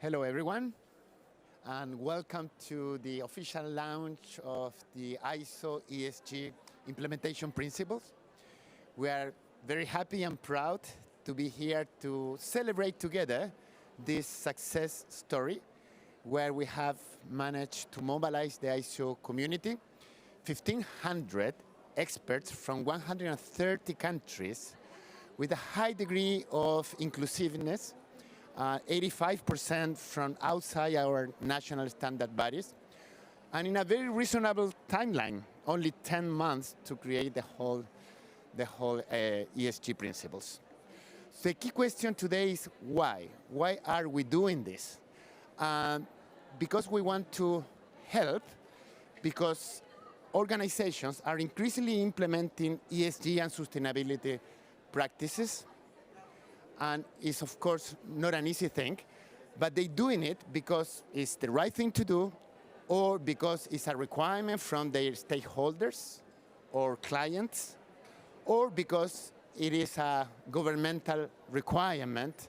Hello, everyone, and welcome to the official launch of the ISO ESG implementation principles. We are very happy and proud to be here to celebrate together this success story where we have managed to mobilize the ISO community, 1,500 experts from 130 countries with a high degree of inclusiveness, 85% from outside our national standard bodies, and in a very reasonable timeline, only 10 months to create the whole ESG principles. So the key question today is why? Why are we doing this? Because we want to help, because organizations are increasingly implementing ESG and sustainability practices, and it's of course not an easy thing, but they're doing it because it's the right thing to do, or because it's a requirement from their stakeholders or clients, or because it is a governmental requirement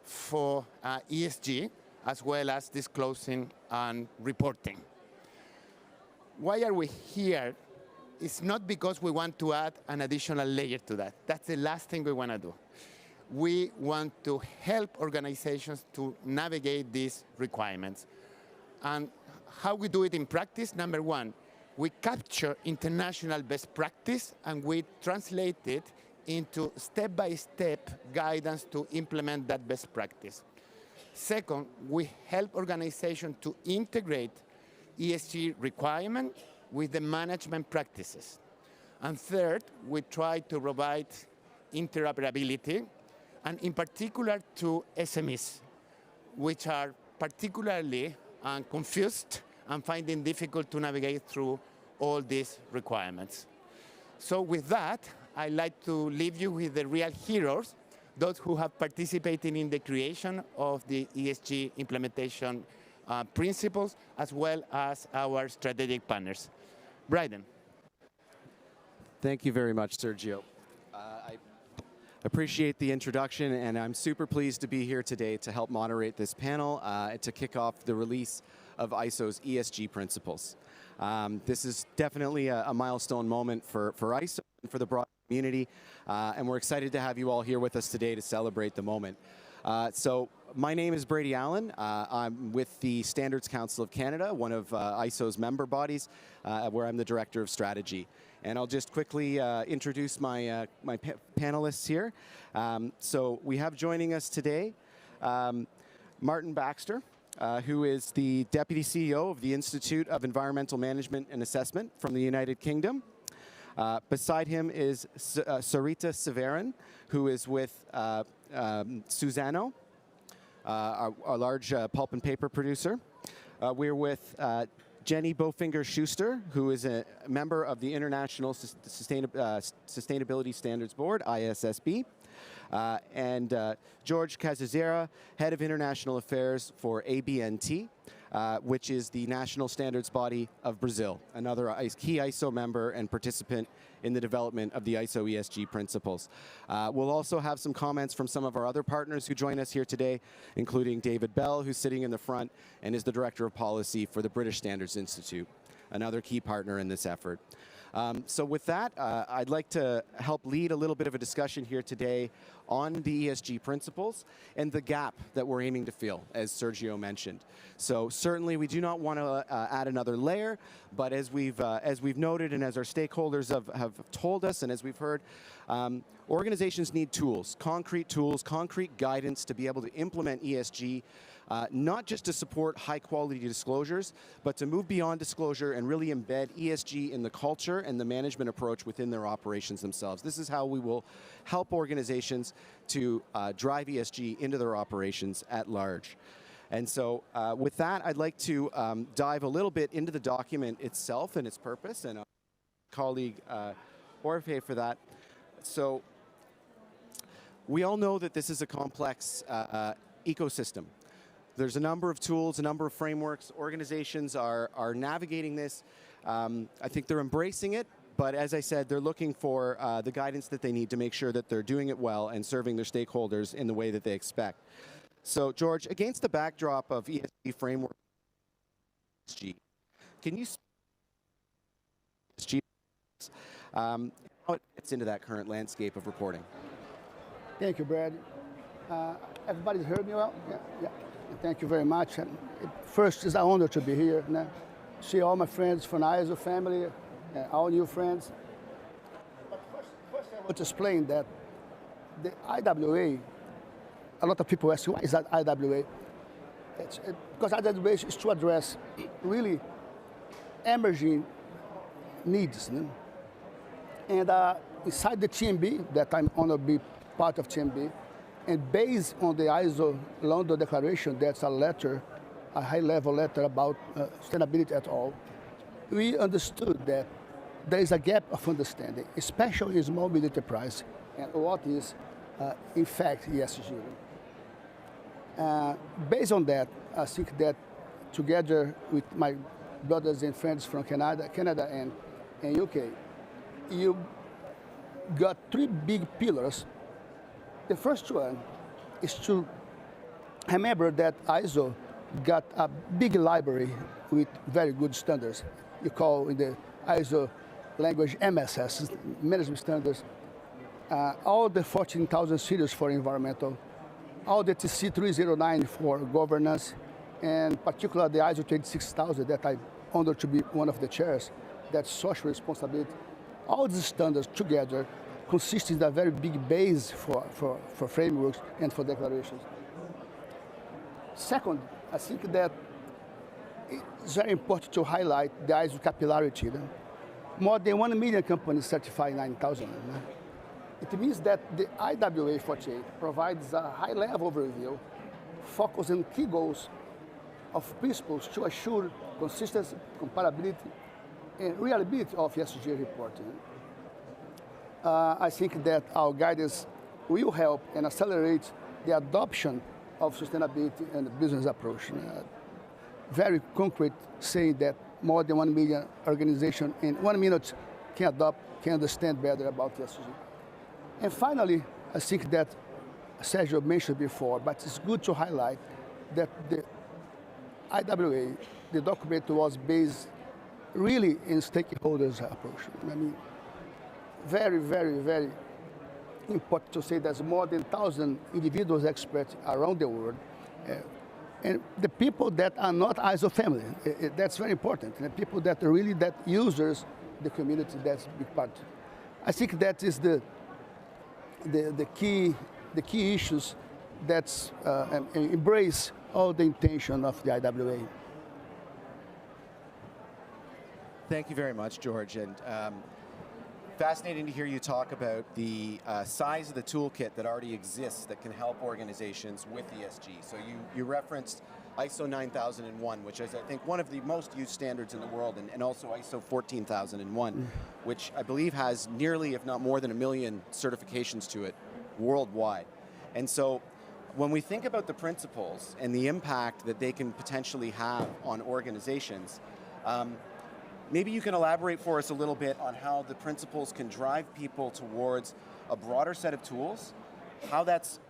for ESG, as well as disclosing and reporting. Why are we here? It's not because we want to add an additional layer to that. That's the last thing we want to do. We want to help organizations to navigate these requirements. And how we do it in practice, number one, we capture international best practice and we translate it into step-by-step guidance to implement that best practice. Second, we help organizations to integrate ESG requirements with the management practices. And third, we try to provide interoperability, and in particular to SMEs, which are particularly confused and finding difficult to navigate through all these requirements. So with that, I'd like to leave you with the real heroes, those who have participated in the creation of the ESG implementation principles, as well as our strategic partners. Bryden. Thank you very much, Sergio. I appreciate the introduction, and I'm super pleased to be here today to help moderate this panel to kick off the release of ISO's ESG principles. This is definitely a milestone moment for ISO and for the broad community, and we're excited to have you all here with us today to celebrate the moment. So my name is Brady Allen. I'm with the Standards Council of Canada, one of ISO's member bodies, where I'm the Director of Strategy. And I'll just quickly introduce my panelists here. So we have joining us today Martin Baxter, who is the Deputy CEO of the Institute of Environmental Management and Assessment from the United Kingdom. Beside him is Sarita Severin, who is with Suzano, a large pulp and paper producer. We're with Jenny Bofinger-Schuster, who is a member of the International Sustainability Standards Board, ISSB, and George Cazizera, Head of International Affairs for ABNT, which is the national standards body of Brazil, another key ISO member and participant in the development of the ISO ESG principles. We'll also have some comments from some of our other partners who join us here today, including David Bell, who's sitting in the front and is the Director of Policy for the British Standards Institute, another key partner in this effort. So with that, I'd like to help lead a little bit of a discussion here today on the ESG principles and the gap that we're aiming to fill, as Sergio mentioned. So certainly we do not want to add another layer, but as we've noted and as our stakeholders have told us and as we've heard, organizations need tools, concrete guidance to be able to implement ESG, not just to support high-quality disclosures, but to move beyond disclosure and really embed ESG in the culture and the management approach within their operations themselves. This is how we will help organizations to drive ESG into their operations at large. And so with that, I'd like to dive a little bit into the document itself and its purpose, and our colleague Jorge for that. So we all know that this is a complex ecosystem. There's a number of tools, a number of frameworks. Organizations are navigating this. I think they're embracing it, but as I said, they're looking for the guidance that they need to make sure that they're doing it well and serving their stakeholders in the way that they expect. So, George, against the backdrop of ESG framework, ESG, can you speak to ESG, how it fits into that current landscape of reporting? Thank you, Brad. Everybody's heard me well? Yeah, yeah. Thank you very much. And first, it's an honor to be here. See all my friends from the ISO family, all new friends. But first I want to explain that the IWA, a lot of people ask, why is that IWA? Because IWA is to address really emerging needs. And inside the TMB, that I'm honored to be part of TMB, and based on the ISO London Declaration, that's a letter, a high-level letter about sustainability at all, we understood that there is a gap of understanding, especially in small medium enterprise, and what is, in fact, ESG. Based on that, I think that together with my brothers and friends from Canada and UK, you got three big pillars. The first one is to remember that ISO got a big library with very good standards. You call in the ISO language MSS, management standards, all the 14,000 series for environmental, all the TC 309 for governance, and particularly the ISO 26000 that I'm honored to be one of the chairs, that's social responsibility. All these standards together consist in a very big base for frameworks and for declarations. Second, I think that it's very important to highlight the ISO capillarity. More than 1 million companies certify 9,000. It means that the IWA 48 provides a high-level overview, focus on key goals of principles to assure consistency, comparability, and reliability of ESG reporting. I think that our guidance will help and accelerate the adoption of sustainability and the business approach. Very concrete, saying that more than 1 million organizations in 1 minute can adopt, can understand better about ESG. And finally, I think that Sergio mentioned before, but it's good to highlight that the IWA, the document was based really in stakeholders approach. I mean, very, very, very important to say there's more than 1,000 individuals experts around the world. And the people that are not ISO family, that's very important. And the people that are really that users, the community, that's a big part. I think that is the key issues that embrace all the intention of the IWA. Thank you very much, George. And fascinating to hear you talk about the size of the toolkit that already exists that can help organizations with ESG. So you referenced ISO 9001, which is, I think, one of the most used standards in the world, and also ISO 14001, which I believe has nearly, if not more than 1 million certifications to it worldwide. And so when we think about the principles and the impact that they can potentially have on organizations, maybe you can elaborate for us a little bit on how the principles can drive people towards a broader set of tools, how that's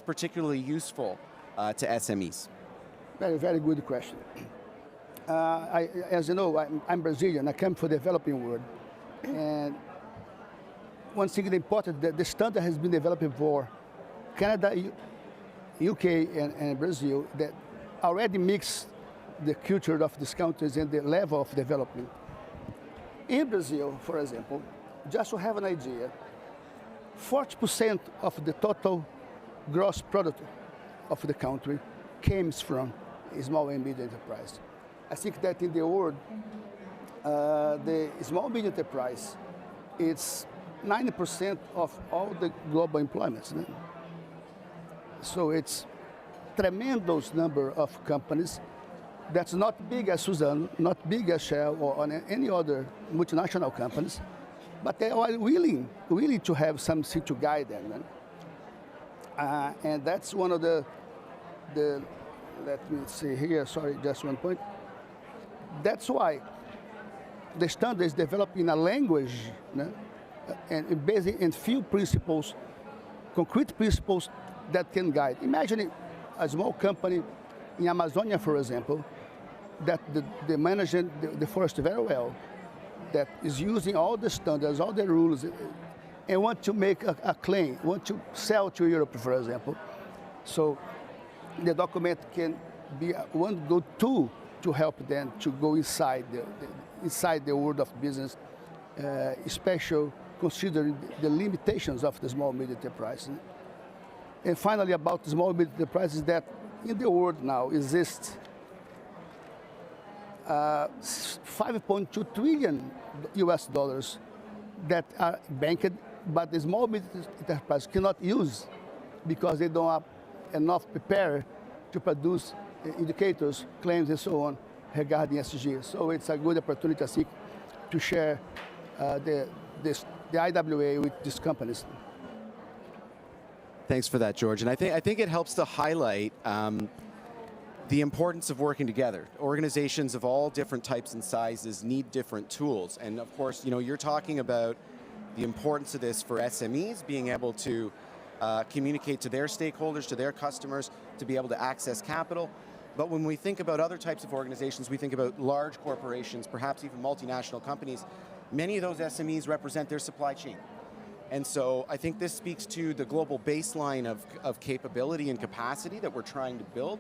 particularly useful to SMEs. Very, very good question. As you know, I'm Brazilian. I come from the developing world. And one thing important, the standard has been developed for Canada, UK, and Brazil that already mix the culture of these countries and the level of development. In Brazil, for example, just to have an idea, 40% of the total gross product of the country comes from small and medium enterprise. I think that in the world, the small and medium enterprise, it's 90% of all the global employment. So it's tremendous number of companies that's not big as Suzano, not big as Shell or any other multinational companies, but they are willing to have something to guide them. And that's one of the, let me see here, sorry, just one point. That's why the standard is developed in a language and based in few principles, concrete principles that can guide. Imagine a small company in Amazonia, for example, that the management, the forest very well, that is using all the standards, all the rules, and want to make a claim, want to sell to Europe, for example. So the document can be one good tool to help them to go inside the world of business, especially considering the limitations of the small medium enterprise. And finally, about the small medium enterprises, that in the world now exists 5.2 trillion US dollars that are banked, but the small medium enterprise cannot use because they don't have enough prepared to produce indicators, claims, and so on regarding ESG. So it's a good opportunity, I think, to share the IWA with these companies. Thanks for that, George. And I think it helps to highlight the importance of working together. Organizations of all different types and sizes need different tools. And of course, you're talking about the importance of this for SMEs, being able to communicate to their stakeholders, to their customers, to be able to access capital. But when we think about other types of organizations, we think about large corporations, perhaps even multinational companies. Many of those SMEs represent their supply chain. And so I think this speaks to the global baseline of capability and capacity that we're trying to build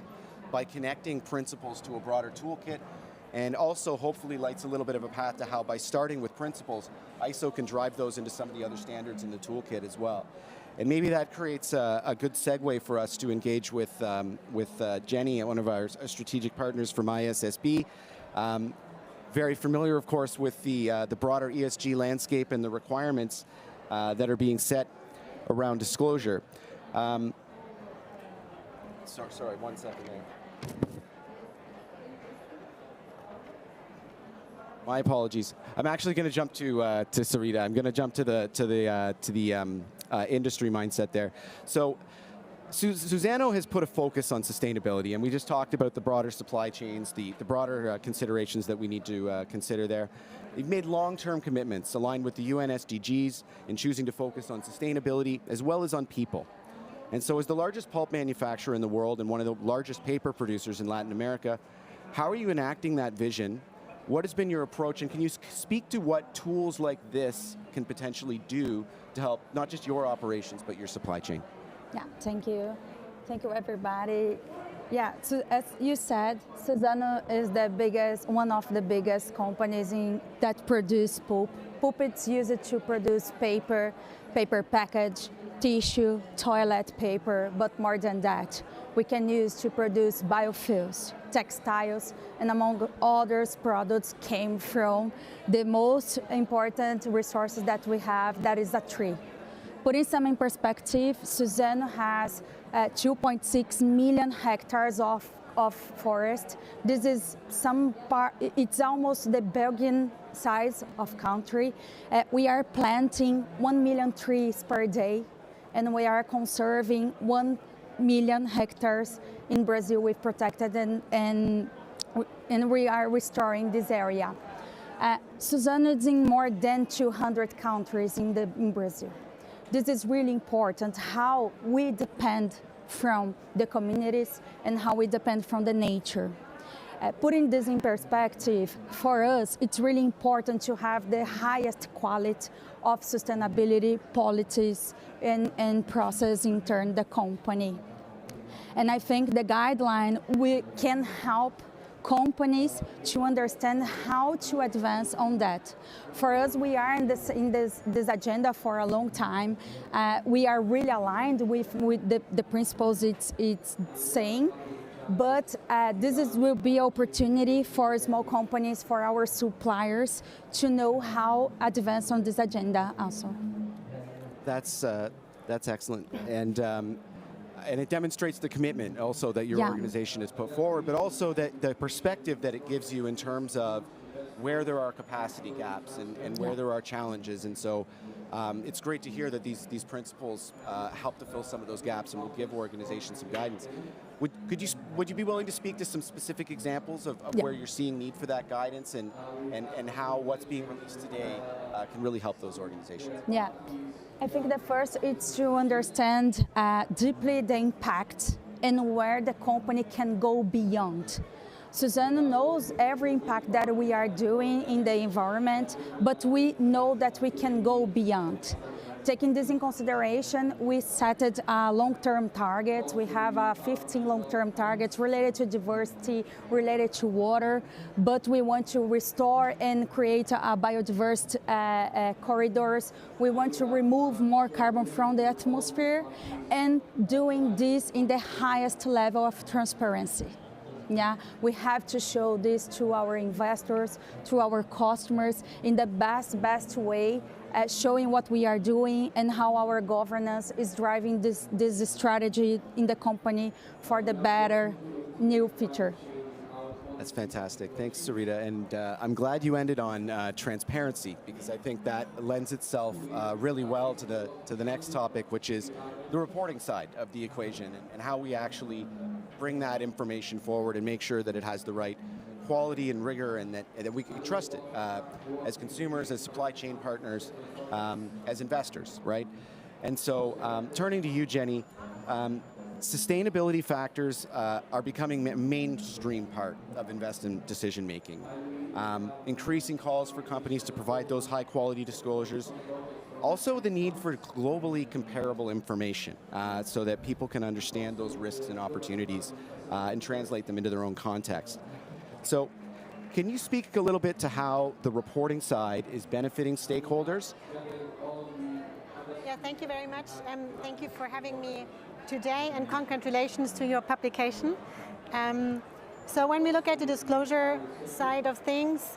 by connecting principles to a broader toolkit, and also hopefully lights a little bit of a path to how, by starting with principles, ISO can drive those into some of the other standards in the toolkit as well. And maybe that creates a good segue for us to engage with Jenny, one of our strategic partners from ISSB. Very familiar, of course, with the broader ESG landscape and the requirements that are being set around disclosure. Sorry, 1 second there. My apologies. I'm actually going to jump to Sarita. I'm going to jump to the industry mindset there. So Suzano has put a focus on sustainability, and we just talked about the broader supply chains, the broader considerations that we need to consider there. They've made long-term commitments aligned with the UN SDGs in choosing to focus on sustainability as well as on people. And so as the largest pulp manufacturer in the world and one of the largest paper producers in Latin America, how are you enacting that vision? What has been your approach, and can you speak to what tools like this can potentially do to help not just your operations, but your supply chain? Yeah, thank you. Thank you, everybody. Yeah, so as you said, Suzano is one of the biggest companies that produce pulp. Pulp is used to produce paper package, tissue, toilet paper, but more than that, we can use to produce biofuels, textiles, and among others, products came from the most important resources that we have, that is a tree. Putting some in perspective, Suzano has 2.6 million hectares of forest. This is it's almost the Belgian size of country. We are planting 1 million trees per day, and we are conserving 1 million hectares in Brazil we've protected, and we are restoring this area. Suzano is in more than 200 countries in Brazil. This is really important, how we depend from the communities and how we depend from the nature. Putting this in perspective, for us, it's really important to have the highest quality of sustainability policies and process intern the company. And I think the guideline can help companies to understand how to advance on that. For us, we are in this agenda for a long time. We are really aligned with the principles it's saying, but will be opportunity for small companies, for our suppliers, to know how advance on this agenda also. That's excellent. And it demonstrates the commitment also that your organization has put forward, but also that the perspective that it gives you in terms of where there are capacity gaps and where there are challenges. And so it's great to hear that these principles help to fill some of those gaps and will give organizations some guidance. Would you be willing to speak to some specific examples of where you're seeing need for that guidance and how what's being released today can really help those organizations? Yeah. I think the first is to understand deeply the impact and where the company can go beyond. Suzano knows every impact that we are doing in the environment, but we know that we can go beyond. Taking this in consideration, we set long-term targets. We have 15 long-term targets related to diversity, related to water, but we want to restore and create biodiverse corridors. We want to remove more carbon from the atmosphere, and doing this in the highest level of transparency. Yeah, we have to show this to our investors, to our customers in the best way, showing what we are doing and how our governance is driving this strategy in the company for the better new future. That's fantastic. Thanks, Sarita. And I'm glad you ended on transparency, because I think that lends itself really well to the next topic, which is the reporting side of the equation, and how we actually bring that information forward and make sure that it has the right quality and rigor, and that we can trust it as consumers, as supply chain partners, as investors, right? And so turning to you, Jenny, sustainability factors are becoming a mainstream part of investment decision making. Increasing calls for companies to provide those high quality disclosures. Also the need for globally comparable information so that people can understand those risks and opportunities and translate them into their own context. So can you speak a little bit to how the reporting side is benefiting stakeholders? Yeah, thank you very much. Thank you for having me today, and congratulations to your publication. So when we look at the disclosure side of things,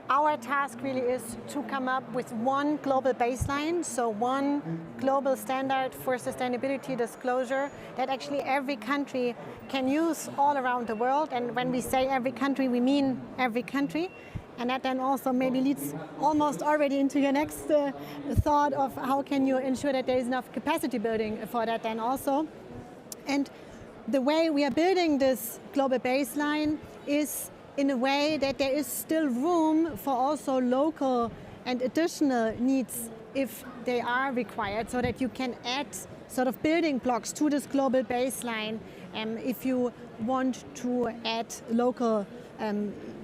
our task really is to come up with one global baseline, so one global standard for sustainability disclosure that actually every country can use all around the world. And when we say every country, we mean every country. And that then also maybe leads almost already into your next thought of how can you ensure that there is enough capacity building for that then also. And the way we are building this global baseline is in a way that there is still room for also local and additional needs if they are required, so that you can add sort of building blocks to this global baseline if you want to add local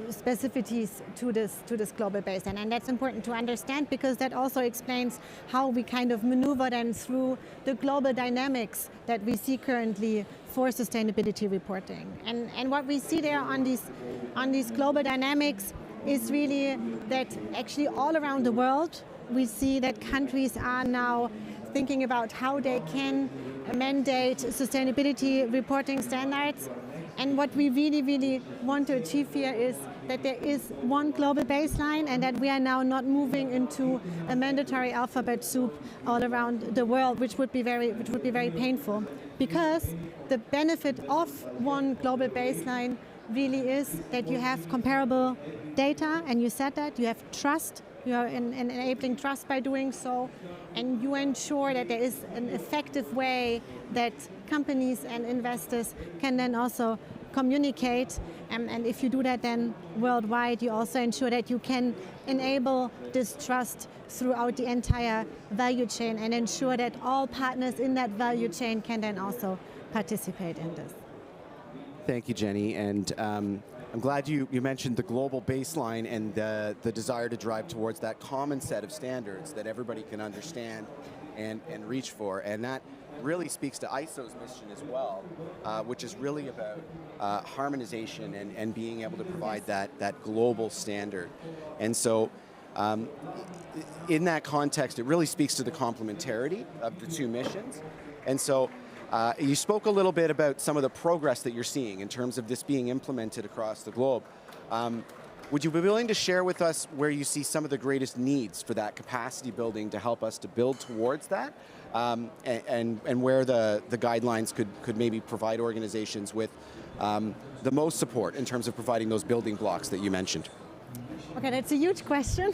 specificities to this global baseline. And that's important to understand, because that also explains how we kind of maneuver then through the global dynamics that we see currently for sustainability reporting. And what we see there on these global dynamics is really that actually all around the world we see that countries are now thinking about how they can mandate sustainability reporting standards. And what we really want to achieve here is that there is one global baseline, and that we are now not moving into a mandatory alphabet soup all around the world, which would be very painful. Because the benefit of one global baseline really is that you have comparable data, and you said that you have trust. You are enabling trust by doing so, and you ensure that there is an effective way that companies and investors can then also communicate. And if you do that then worldwide, you also ensure that you can enable this trust throughout the entire value chain and ensure that all partners in that value chain can then also participate in this. Thank you, Jenny. And I'm glad you mentioned the global baseline and the desire to drive towards that common set of standards that everybody can understand and reach for. And that really speaks to ISO's mission as well, which is really about harmonization and being able to provide that global standard. And so in that context, it really speaks to the complementarity of the two missions. And so you spoke a little bit about some of the progress that you're seeing in terms of this being implemented across the globe. Would you be willing to share with us where you see some of the greatest needs for that capacity building to help us to build towards that, and where the guidelines could maybe provide organizations with the most support in terms of providing those building blocks that you mentioned? Okay, that's a huge question.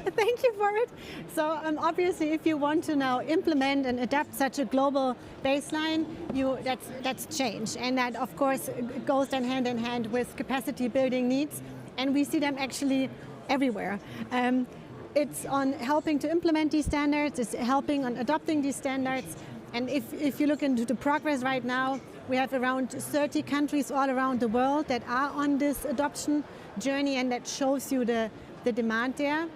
Thank you for it. So obviously, if you want to now implement and adapt such a global baseline, that's change. And that, of course, goes then hand in hand with capacity building needs. And we see them actually everywhere. It's on helping to implement these standards, it's helping on adopting these standards. And if you look into the progress right now, We have around 30 countries all around the world that are on this adoption journey, and that shows you the demand there.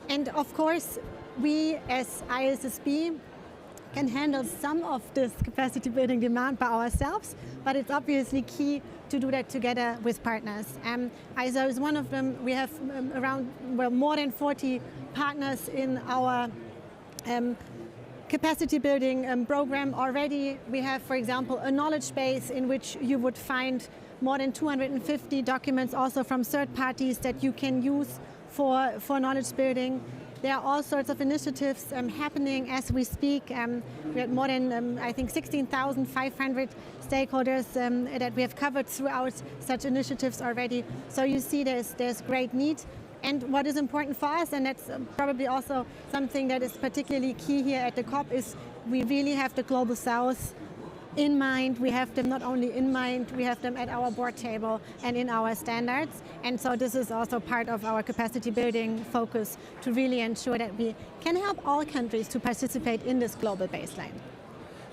And of course, we as ISSB can handle some of this capacity building demand by ourselves, but it's obviously key to do that together with partners. ISO is one of them. We have more than 40 partners in our capacity building program already. We have, for example, a knowledge base in which you would find more than 250 documents also from third parties that you can use for knowledge building. There are all sorts of initiatives happening as we speak. We had more than, I think, 16,500 stakeholders that we have covered throughout such initiatives already. So you see there's great need. And what is important for us, and that's probably also something that is particularly key here at the COP, is we really have the Global South in mind. We have them not only in mind, we have them at our board table and in our standards. And so this is also part of our capacity building focus to really ensure that we can help all countries to participate in this global baseline.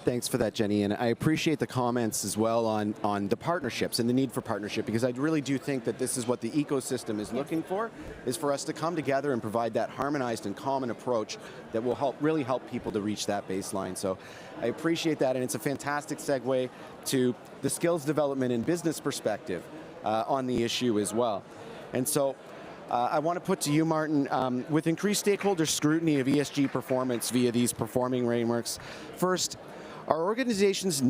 Thanks for that, Jenny, and I appreciate the comments as well on the partnerships and the need for partnership, because I really do think that this is what the ecosystem is looking for, is for us to come together and provide that harmonized and common approach that will really help people to reach that baseline. So I appreciate that, and it's a fantastic segue to the skills development and business perspective on the issue as well. And so I want to put to you, Martin, with increased stakeholder scrutiny of ESG performance via these performing frameworks, first, are organizations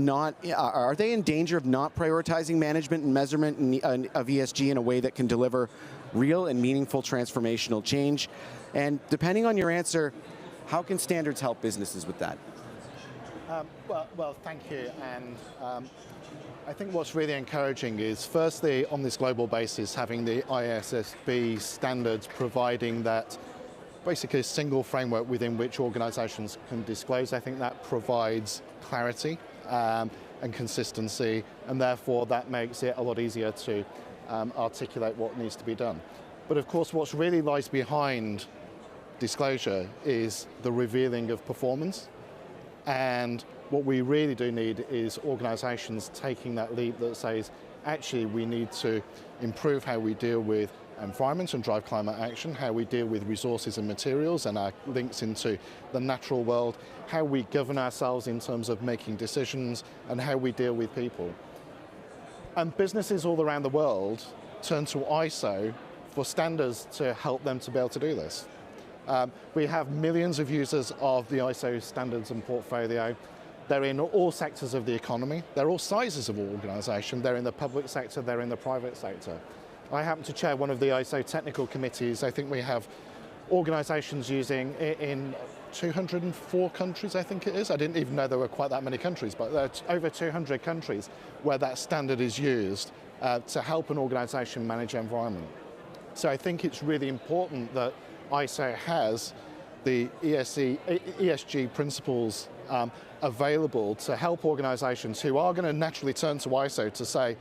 are they in danger of not prioritizing management and measurement of ESG in a way that can deliver real and meaningful transformational change? And depending on your answer, how can standards help businesses with that? Well, thank you. And I think what's really encouraging is, firstly, on this global basis, having the ISSB standards providing that basically a single framework within which organizations can disclose. I think that provides clarity and consistency, and therefore that makes it a lot easier to articulate what needs to be done. But of course, what really lies behind disclosure is the revealing of performance. And what we really do need is organizations taking that leap that says, actually, we need to improve how we deal with environment and drive climate action, how we deal with resources and materials and our links into the natural world, how we govern ourselves in terms of making decisions, and how we deal with people. And businesses all around the world turn to ISO for standards to help them to be able to do this. We have millions of users of the ISO standards and portfolio. They're in all sectors of the economy. They're all sizes of organization. They're in the public sector, they're in the private sector. I happen to chair one of the ISO technical committees. I think we have organizations using it in 204 countries, I think it is. I didn't even know there were quite that many countries, but there are over 200 countries where that standard is used to help an organization manage environment. So I think it's really important that ISO has the ESG principles available to help organizations who are going to naturally turn to ISO to say,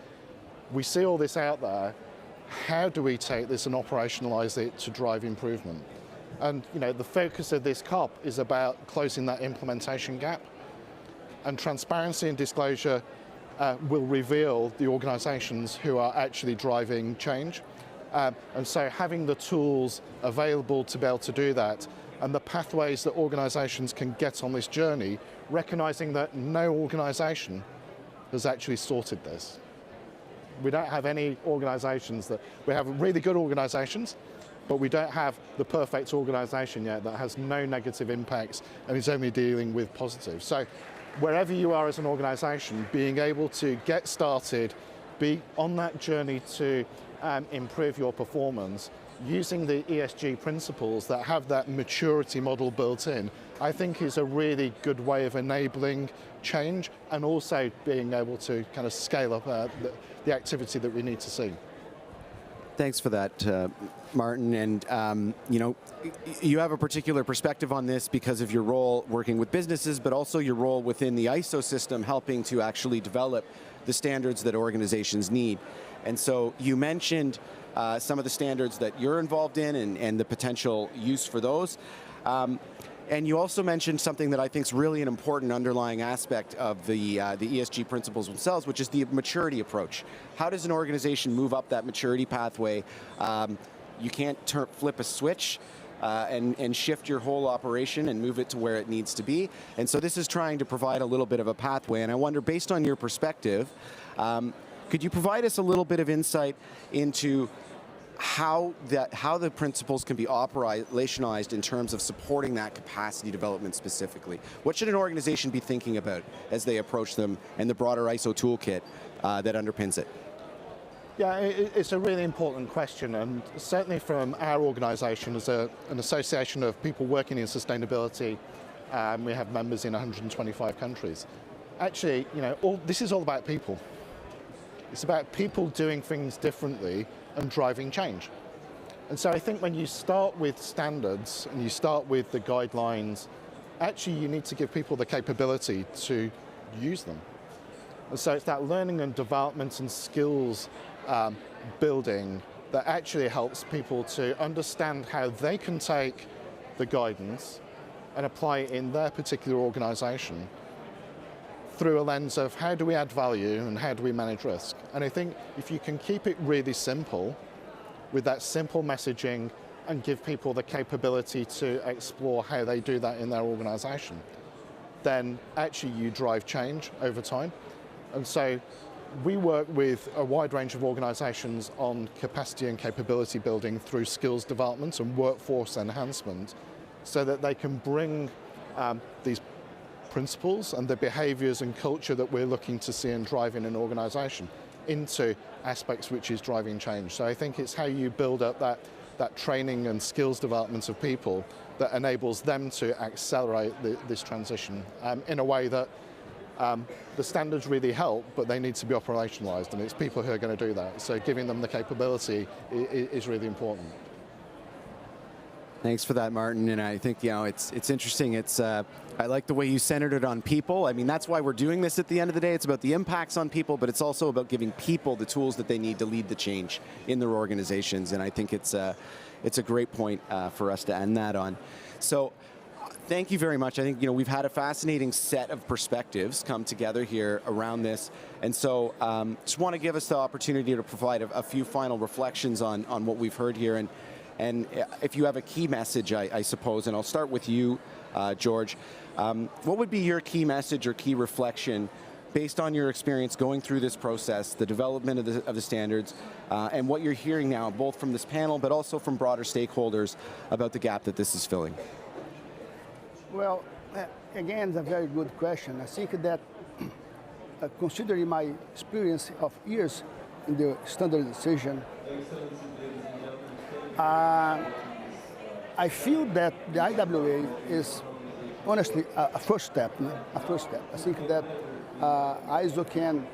we see all this out there, how do we take this and operationalize it to drive improvement? And the focus of this COP is about closing that implementation gap. And transparency and disclosure will reveal the organizations who are actually driving change. And so having the tools available to be able to do that, and the pathways that organizations can get on this journey, recognizing that no organization has actually sorted this. We don't have any organizations we have really good organizations, but we don't have the perfect organization yet that has no negative impacts and is only dealing with positives. So wherever you are as an organization, being able to get started, be on that journey to improve your performance, using the ESG principles that have that maturity model built in, I think is a really good way of enabling change and also being able to kind of scale up the activity that we need to see. Thanks for that, Martin. And you have a particular perspective on this because of your role working with businesses, but also your role within the ISO system, helping to actually develop the standards that organizations need. And so you mentioned some of the standards that you're involved in and the potential use for those. And you also mentioned something that I think is really an important underlying aspect of the ESG principles themselves, which is the maturity approach. How does an organization move up that maturity pathway? You can't flip a switch and shift your whole operation and move it to where it needs to be. And so this is trying to provide a little bit of a pathway. And I wonder, based on your perspective, could you provide us a little bit of insight into how the principles can be operationalized in terms of supporting that capacity development specifically? What should an organization be thinking about as they approach them and the broader ISO toolkit that underpins it? Yeah, it's a really important question, and certainly from our organisation as an association of people working in sustainability, we have members in 125 countries. Actually, this is all about people. It's about people doing things differently and driving change. And so I think when you start with standards and you start with the guidelines, actually you need to give people the capability to use them. And so it's that learning and development and skills building that actually helps people to understand how they can take the guidance and apply it in their particular organisation through a lens of how do we add value and how do we manage risk. And I think if you can keep it really simple, with that simple messaging, and give people the capability to explore how they do that in their organisation, then actually you drive change over time. And so we work with a wide range of organisations on capacity and capability building through skills development and workforce enhancement, so that they can bring these principles and the behaviours and culture that we're looking to see and drive in an organisation into aspects which is driving change. So I think it's how you build up that training and skills development of people that enables them to accelerate this transition in a way that the standards really help, but they need to be operationalised, and it's people who are going to do that. So giving them the capability is really important. Thanks for that, Martin. And I think it's interesting. I like the way you centered it on people. I mean, that's why we're doing this at the end of the day. It's about the impacts on people, but it's also about giving people the tools that they need to lead the change in their organizations. And I think it's a great point for us to end that on. So thank you very much. I think we've had a fascinating set of perspectives come together here around this. And so just want to give us the opportunity to provide a few final reflections on what we've heard here. And if you have a key message, I suppose, and I'll start with you, George, what would be your key message or key reflection based on your experience going through this process, the development of the standards, and what you're hearing now, both from this panel, but also from broader stakeholders about the gap that this is filling? Well, again, it's a very good question. I think that considering my experience of years in the standardization, I feel that the IWA is honestly a first step. A first step. I think that ISO can,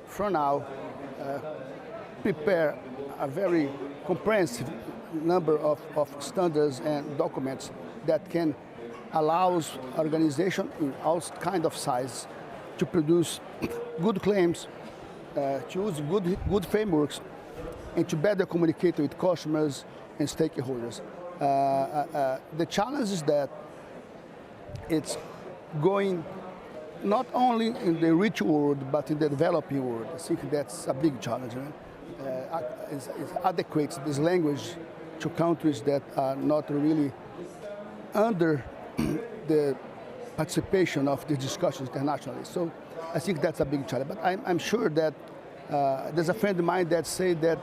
from now, prepare a very comprehensive number of standards and documents that can allow organizations in all kind of size to produce good claims, to use good frameworks, and to better communicate with customers and stakeholders. The challenge is that it's going not only in the rich world, but in the developing world. I think that's a big challenge. It's adequate this language to countries that are not really under the participation of the discussions internationally. So I think that's a big challenge. But I'm sure that there's a friend of mine that said that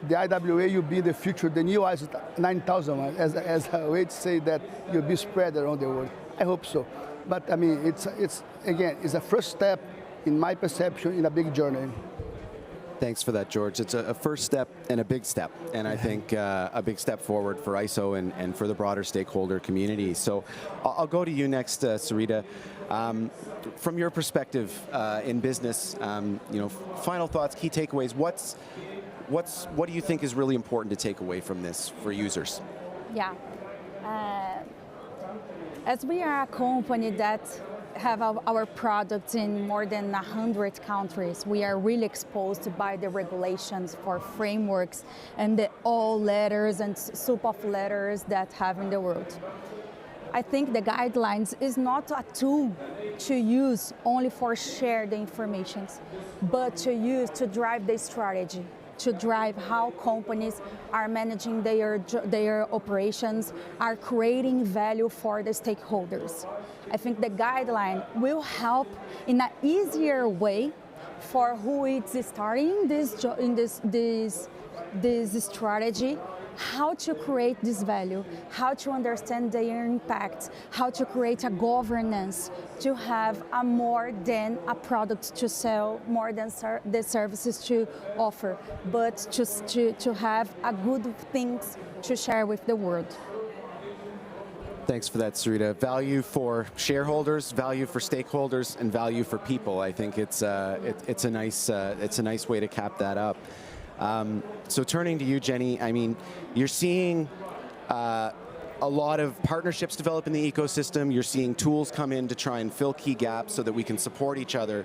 the IWA will be the future, the new ISO 9001, as a way to say that you'll be spread around the world. I hope so. But I mean, it's a first step, in my perception, in a big journey. Thanks for that, George. It's a first step and a big step, and I think a big step forward for ISO and for the broader stakeholder community. So I'll go to you next, Sarita. From your perspective in business, final thoughts, key takeaways. What do you think is really important to take away from this for users? Yeah. As we are a company that have our products in more than 100 countries, we are really exposed by the regulations for frameworks and all letters and soup of letters that have in the world. I think the guidelines is not a tool to use only for share the information, but to use to drive the strategy, to drive how companies are managing their operations, are creating value for the stakeholders. I think the guideline will help in an easier way for who is starting this strategy, how to create this value, how to understand their impact, how to create a governance to have a more than a product to sell, more than the services to offer, but just to have a good things to share with the world. Thanks for that, Sarita. Value for shareholders, value for stakeholders, and value for people. I think it's a nice way to cap that up. So turning to you, Jenny, I mean, you're seeing a lot of partnerships develop in the ecosystem. You're seeing tools come in to try and fill key gaps so that we can support each other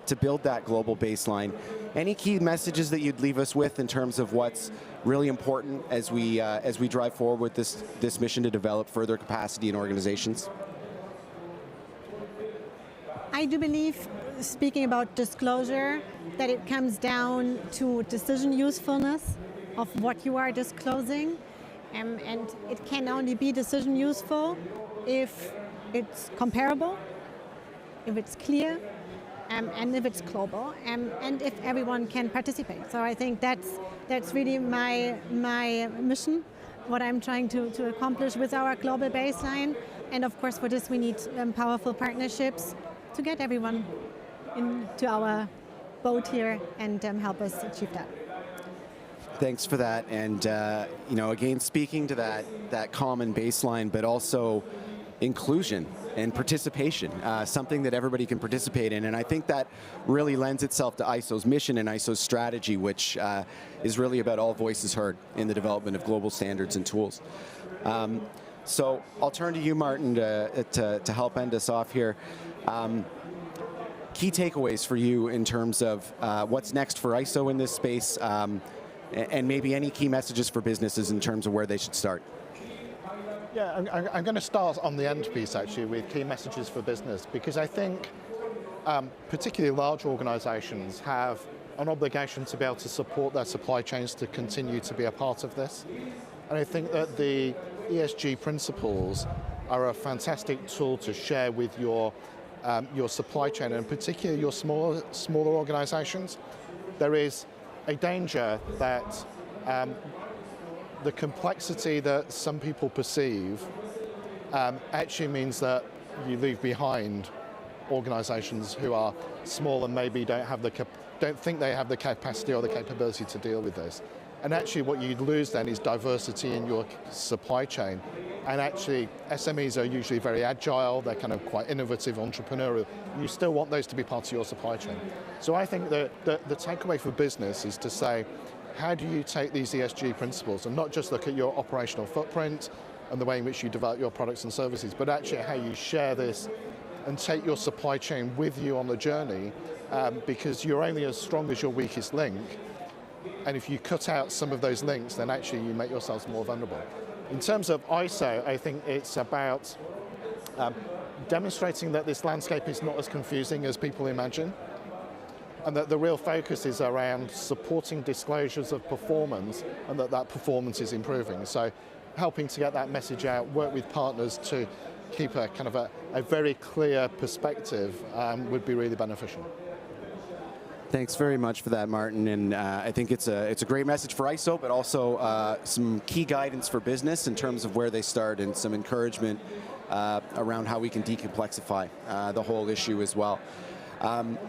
to build that global baseline. Any key messages that you'd leave us with in terms of what's really important as we drive forward with this mission to develop further capacity in organizations? I do believe, speaking about disclosure, that it comes down to decision usefulness of what you are disclosing. And it can only be decision useful if it's comparable, if it's clear, and if it's global, and if everyone can participate. So I think that's really my mission, what I'm trying to accomplish with our global baseline. And of course, for this we need powerful partnerships to get everyone into our boat here and help us achieve that. Thanks for that. And again, speaking to that common baseline, but also inclusion and participation, something that everybody can participate in. And I think that really lends itself to ISO's mission and ISO's strategy, which is really about all voices heard in the development of global standards and tools. So I'll turn to you, Martin, to help end us off here. Key takeaways for you in terms of what's next for ISO in this space, and maybe any key messages for businesses in terms of where they should start. Yeah, I'm going to start on the end piece actually with key messages for business, because I think particularly large organizations have an obligation to be able to support their supply chains to continue to be a part of this. And I think that the ESG principles are a fantastic tool to share with your supply chain, and particularly your smaller organizations. There is a danger that the complexity that some people perceive actually means that you leave behind organizations who are small and maybe don't think they have the capacity or the capability to deal with this. And actually what you'd lose then is diversity in your supply chain. And actually SMEs are usually very agile, they're kind of quite innovative, entrepreneurial. You still want those to be part of your supply chain. So I think that the takeaway for business is to say, how do you take these ESG principles and not just look at your operational footprint and the way in which you develop your products and services, but actually how you share this and take your supply chain with you on the journey, because you're only as strong as your weakest link. And if you cut out some of those links, then actually you make yourselves more vulnerable. In terms of ISO, I think it's about demonstrating that this landscape is not as confusing as people imagine, and that the real focus is around supporting disclosures of performance, and that performance is improving. So helping to get that message out, work with partners to keep a kind of a very clear perspective would be really beneficial. Thanks very much for that, Martin. And I think it's a great message for ISO, but also some key guidance for business in terms of where they start, and some encouragement around how we can decomplexify the whole issue as well.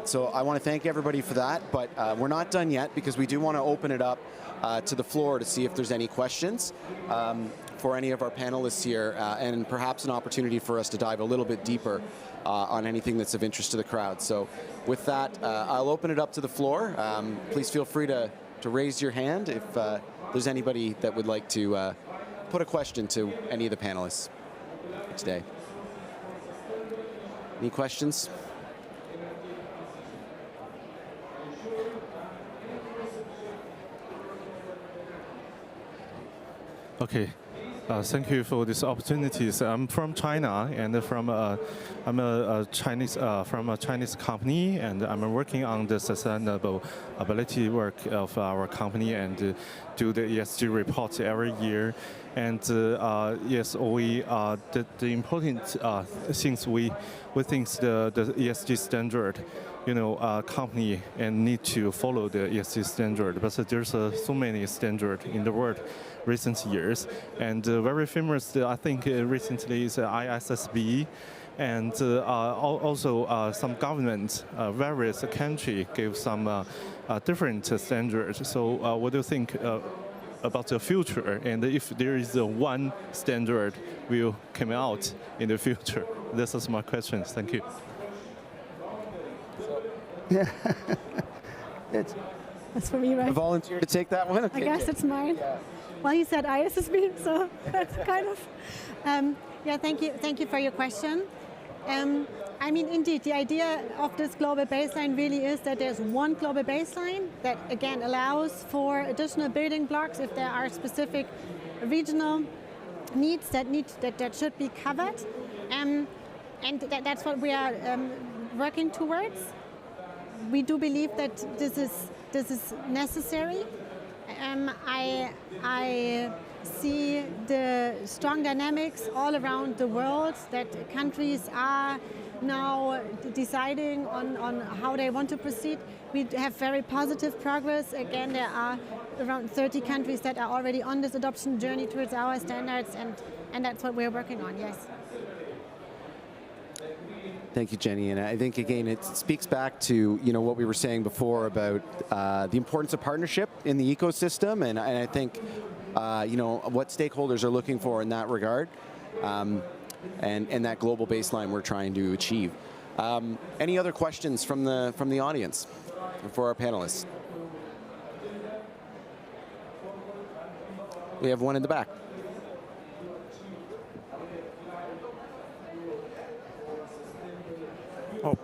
So I want to thank everybody for that, but we're not done yet, because we do want to open it up to the floor to see if there's any questions for any of our panelists here, and perhaps an opportunity for us to dive a little bit deeper on anything that's of interest to the crowd. So with that, I'll open it up to the floor. Please feel free to raise your hand if there's anybody that would like to put a question to any of the panelists today. Any questions? Okay. Thank you for this opportunities. I'm from China, and I'm a Chinese from a Chinese company, and I'm working on the sustainable ability work of our company and do the ESG reports every year. And yes, we the important things we think the ESG standard. Company and need to follow the ESG standard, but there's so many standards in the world recent years, and very famous I think recently is ISSB, and also some governments, various countries give some different standards. So what do you think about the future, and if there is one standard will come out in the future? This is my question. Thank you. Yeah. That's for me, right? A volunteer to take that one? Okay. I guess it's mine. Yeah. Well, he said ISSB, so that's kind of. Yeah, thank you for your question. I mean, indeed, the idea of this global baseline really is that there's one global baseline that, again, allows for additional building blocks if there are specific regional needs that should be covered, and that's what we are working towards. We do believe that this is necessary. I see the strong dynamics all around the world that countries are now deciding on how they want to proceed. We have very positive progress. Again, there are around 30 countries that are already on this adoption journey towards our standards, and that's what we're working on, yes. Thank you, Jenny. And I think, again, it speaks back to what we were saying before about the importance of partnership in the ecosystem, and I think what stakeholders are looking for in that regard, and that global baseline we're trying to achieve. Any other questions from the audience for our panelists? We have one in the back. Oh,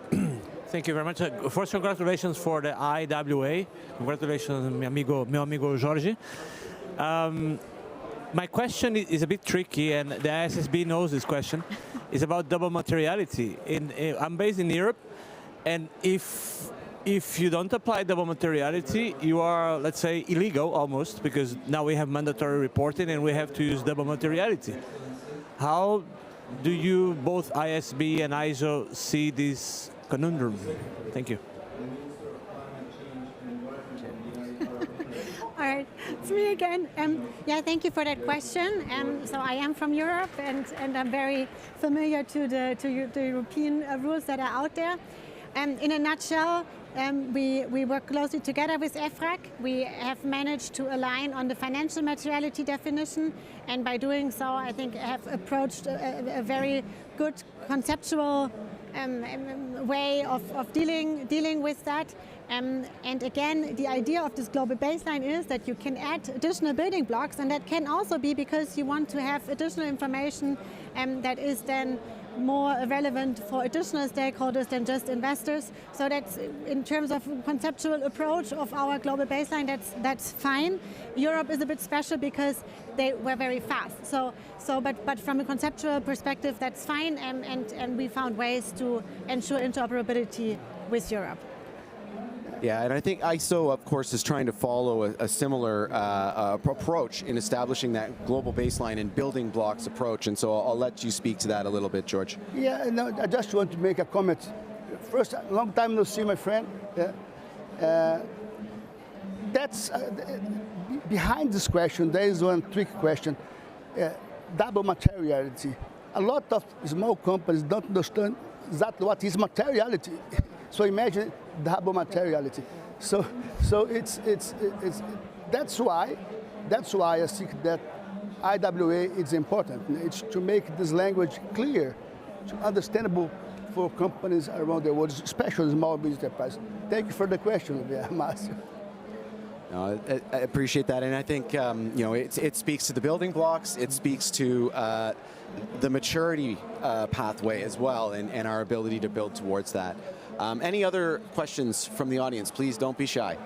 thank you very much. First, congratulations for the IWA. Congratulations, meu amigo Jorge. My question is a bit tricky, and the ISSB knows this question. It's about double materiality. I'm based in Europe, and if you don't apply double materiality, you are, let's say, illegal almost, because now we have mandatory reporting and we have to use double materiality. How do you, both ISB and ISO, see this conundrum? Thank you. All right, it's me again. Yeah, thank you for that question. So I am from Europe, and I'm very familiar to the European rules that are out there. In a nutshell, we work closely together with EFRAG. We have managed to align on the financial materiality definition, and by doing so, I think have approached a very good conceptual way of dealing with that. And again, the idea of this global baseline is that you can add additional building blocks, and that can also be because you want to have additional information that is then more relevant for additional stakeholders than just investors. So that's, in terms of conceptual approach of our global baseline, that's fine. Europe is a bit special because they were very fast. But from a conceptual perspective, that's fine, and we found ways to ensure interoperability with Europe. Yeah, and I think ISO, of course, is trying to follow a similar approach in establishing that global baseline and building blocks approach. And so I'll let you speak to that a little bit, George. Yeah, no, I just want to make a comment. First, a long time no see, my friend. That's behind this question. There is one trick question: double materiality. A lot of small companies don't understand exactly what is materiality. So imagine double materiality. So it's that's why I think that IWA is important. It's to make this language clear, understandable for companies around the world, especially small business enterprises. Thank you for the question, Marcio. I appreciate that, and I think it speaks to the building blocks. It speaks to the maturity pathway as well, and our ability to build towards that. Any other questions from the audience? Please don't be shy.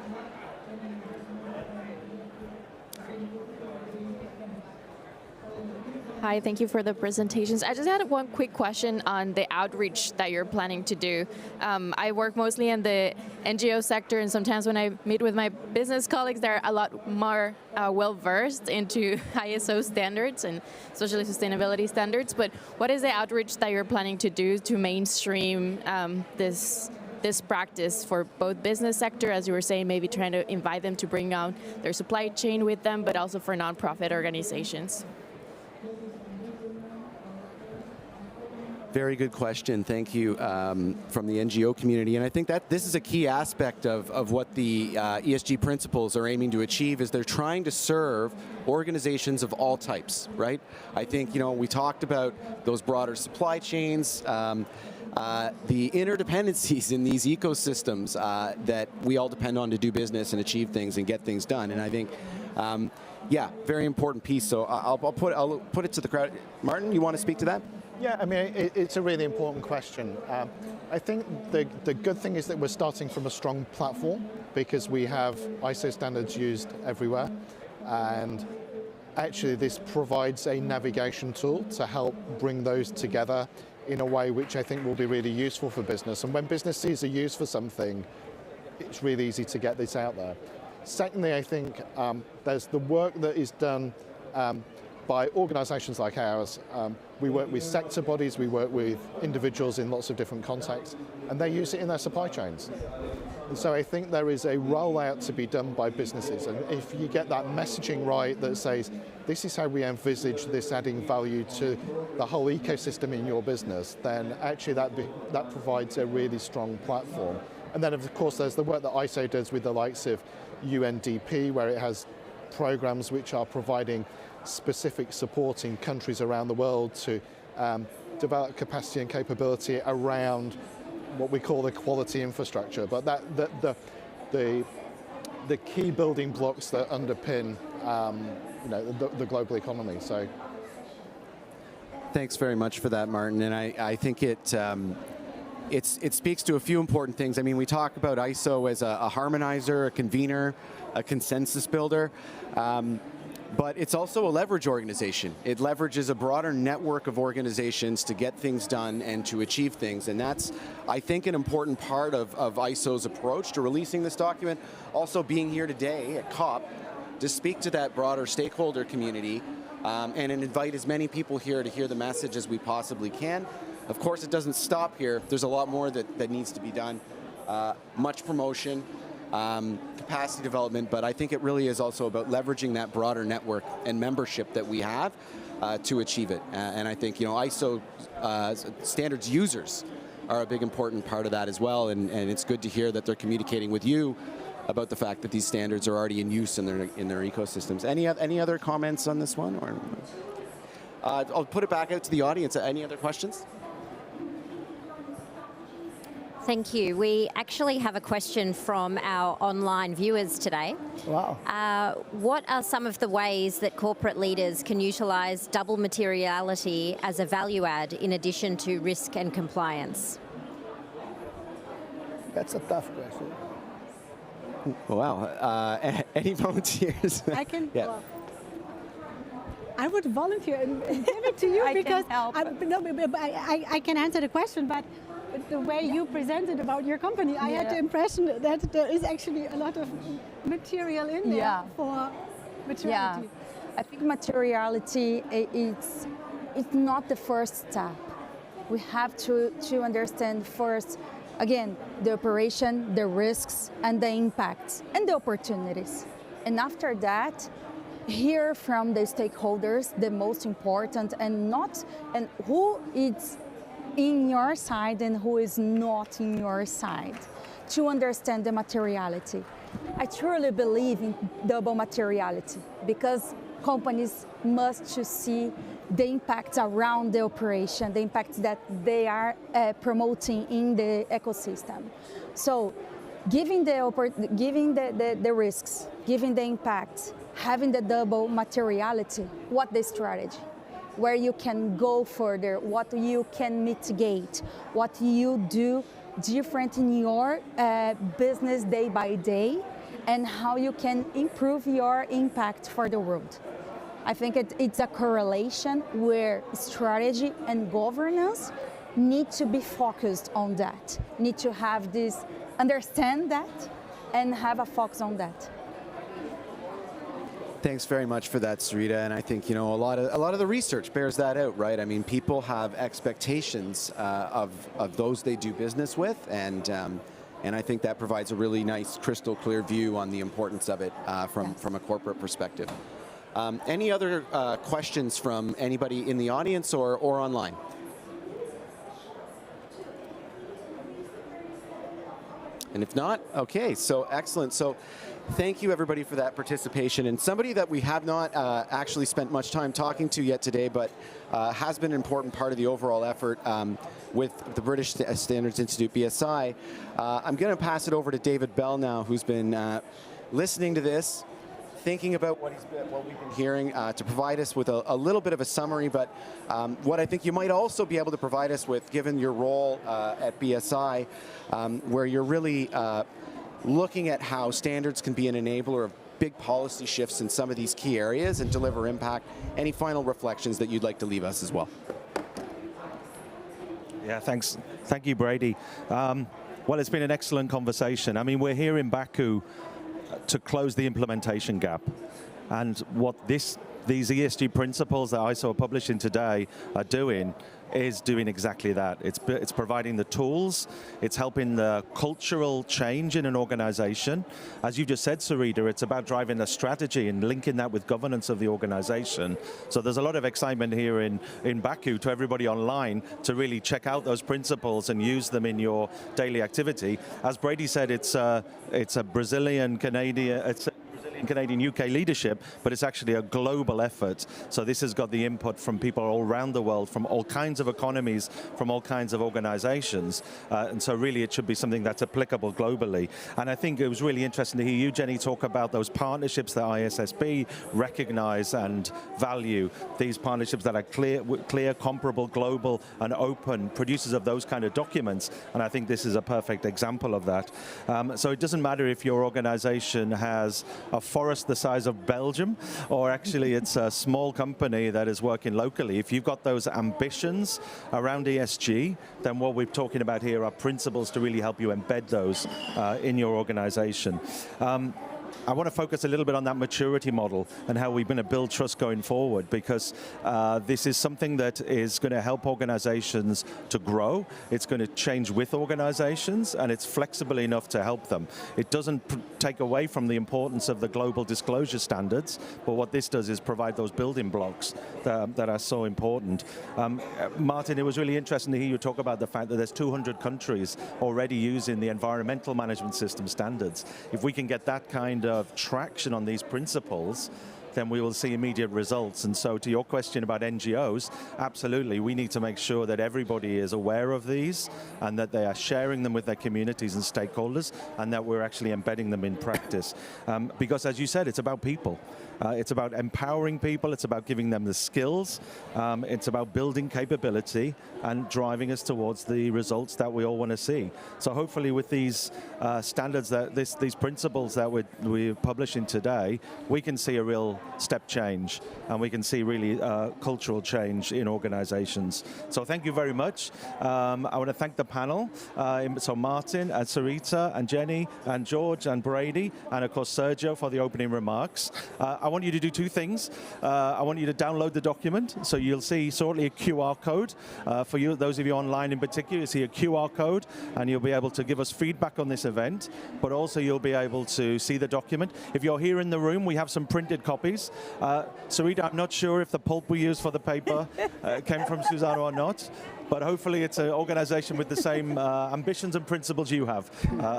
Hi, thank you for the presentations. I just had one quick question on the outreach that you're planning to do. I work mostly in the NGO sector, and sometimes when I meet with my business colleagues, they're a lot more well-versed into ISO standards and social sustainability standards. But what is the outreach that you're planning to do to mainstream this practice for both business sector, as you were saying, maybe trying to invite them to bring out their supply chain with them, but also for nonprofit organizations? Very good question. Thank you from the NGO community. And I think that this is a key aspect of what the ESG principles are aiming to achieve is they're trying to serve organizations of all types, right? I think, we talked about those broader supply chains, the interdependencies in these ecosystems that we all depend on to do business and achieve things and get things done. And I think, yeah, very important piece. So I'll put it to the crowd. Martin, you want to speak to that? Yeah, I mean, it's a really important question. I think the good thing is that we're starting from a strong platform because we have ISO standards used everywhere. And actually this provides a navigation tool to help bring those together in a way which I think will be really useful for business. And when business sees a use for something, it's really easy to get this out there. Secondly, I think there's the work that is done by organizations like ours. We work with sector bodies, we work with individuals in lots of different contexts, and they use it in their supply chains. And so I think there is a rollout to be done by businesses, and if you get that messaging right that says, this is how we envisage this adding value to the whole ecosystem in your business, then actually that provides a really strong platform. And then of course there's the work that ISO does with the likes of UNDP, where it has programs which are providing specific support in countries around the world to develop capacity and capability around what we call the quality infrastructure. But the key building blocks that underpin the global economy. So, thanks very much for that, Martin. And I think it speaks to a few important things. I mean, we talk about ISO as a harmonizer, a convener, a consensus builder. But it's also a leverage organization. It leverages a broader network of organizations to get things done and to achieve things. And that's, I think, an important part of ISO's approach to releasing this document. Also being here today at COP to speak to that broader stakeholder community and invite as many people here to hear the message as we possibly can. Of course, it doesn't stop here. There's a lot more that needs to be done. Much promotion. Capacity development, but I think it really is also about leveraging that broader network and membership that we have to achieve it. And I think ISO standards users are a big important part of that as well, and it's good to hear that they're communicating with you about the fact that these standards are already in use in their ecosystems. Any other comments on this one? Or I'll put it back out to the audience. Any other questions? Thank you. We actually have a question from our online viewers today. Wow. What are some of the ways that corporate leaders can utilise double materiality as a value add in addition to risk and compliance? That's a tough question. Wow. Any volunteers? I can. Yeah. Well, I would volunteer and give it to you because I can answer the question, but the way you presented about your company, I had the impression that there is actually a lot of material in there for materiality. Yeah, I think materiality it's not the first step. We have to understand first, again, the operation, the risks, and the impacts, and the opportunities. And after that, hear from the stakeholders the most important, and who is in your side and who is not in your side, to understand the materiality. I truly believe in double materiality because companies must see the impacts around the operation, the impacts that they are promoting in the ecosystem. So giving the risks, giving the impacts, having the double materiality, what the strategy? Where you can go further, what you can mitigate, what you do different in your business day by day, and how you can improve your impact for the world. I think it's a correlation where strategy and governance need to be focused on that, need to have this, understand that, and have a focus on that. Thanks very much for that, Sarita. And I think, you know, a lot of the research bears that out, right? I mean, people have expectations of those they do business with, and I think that provides a really nice, crystal clear view on the importance of it from a corporate perspective. Any other questions from anybody in the audience or online? And if not, okay, so excellent. So thank you everybody for that participation. And somebody that we have not actually spent much time talking to yet today, but has been an important part of the overall effort with the British Standards Institute, BSI. I'm going to pass it over to David Bell now, who's been listening to this, thinking about what we've been hearing to provide us with a little bit of a summary, but what I think you might also be able to provide us with, given your role at BSI, where you're really looking at how standards can be an enabler of big policy shifts in some of these key areas and deliver impact. Any final reflections that you'd like to leave us as well? Yeah, thanks. Thank you, Brady. Well, it's been an excellent conversation. I mean, we're here in Baku to close the implementation gap. And what these ESG principles that ISO are publishing today are doing is doing exactly that. It's providing the tools, it's helping the cultural change in an organization. As you just said, Sarita, it's about driving a strategy and linking that with governance of the organization. So there's a lot of excitement here in Baku to everybody online to really check out those principles and use them in your daily activity. As Brady said, it's a Brazilian, Canadian, Canadian UK leadership, but it's actually a global effort. So this has got the input from people all around the world, from all kinds of economies, from all kinds of organizations. And so really it should be something that's applicable globally. And I think it was really interesting to hear you, Jenny, talk about those partnerships that ISSB recognize and value. These partnerships that are clear, comparable, global, and open, producers of those kind of documents. And I think this is a perfect example of that. So it doesn't matter if your organization has a forest the size of Belgium, or actually it's a small company that is working locally. If you've got those ambitions around ESG, then what we're talking about here are principles to really help you embed those in your organization. I want to focus a little bit on that maturity model and how we're going to build trust going forward, because this is something that is going to help organizations to grow. It's going to change with organizations, and it's flexible enough to help them. It doesn't take away from the importance of the global disclosure standards, but what this does is provide those building blocks that are so important. Martin, it was really interesting to hear you talk about the fact that there's 200 countries already using the environmental management system standards. If we can get that kind of traction on these principles, then we will see immediate results. And so to your question about NGOs, absolutely, we need to make sure that everybody is aware of these and that they are sharing them with their communities and stakeholders, and that we're actually embedding them in practice. Because as you said, it's about people. It's about empowering people, it's about giving them the skills, it's about building capability and driving us towards the results that we all want to see. So hopefully with these standards, these principles that we're publishing today, we can see a real step change, and we can see really cultural change in organizations. So thank you very much. I want to thank the panel, so Martin and Sarita and Jenny and George and Brady, and of course Sergio for the opening remarks. I want you to do two things. I want you to download the document, so you'll see shortly a QR code. For you, those of you online in particular, you see a QR code, and you'll be able to give us feedback on this event, but also you'll be able to see the document. If you're here in the room, we have some printed copies. Sarita, I'm not sure if the pulp we used for the paper came from Suzano or not, but hopefully it's an organization with the same ambitions and principles you have,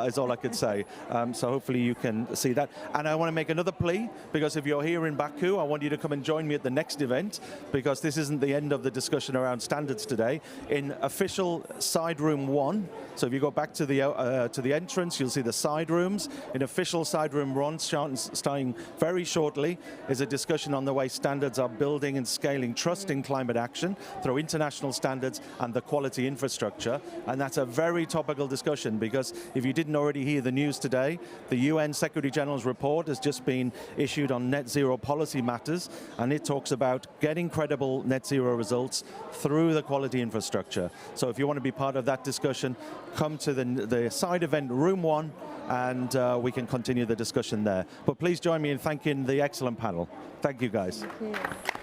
is all I could say. So hopefully you can see that. And I want to make another plea, because if you're here in Baku, I want you to come and join me at the next event, because this isn't the end of the discussion around standards today. In official side room 1, so if you go back to the entrance, you'll see the side rooms. In official side room 1, starting very shortly, is a discussion on the way standards are building and scaling trust in climate action through international standards and the quality infrastructure. And that's a very topical discussion, because if you didn't already hear the news today, the UN Secretary General's report has just been issued on net zero policy matters, and it talks about getting credible net zero results through the quality infrastructure. So if you want to be part of that discussion, come to the side event, room 1, and we can continue the discussion there. But please join me in thanking the excellent panel. Thank you, guys. Thank you.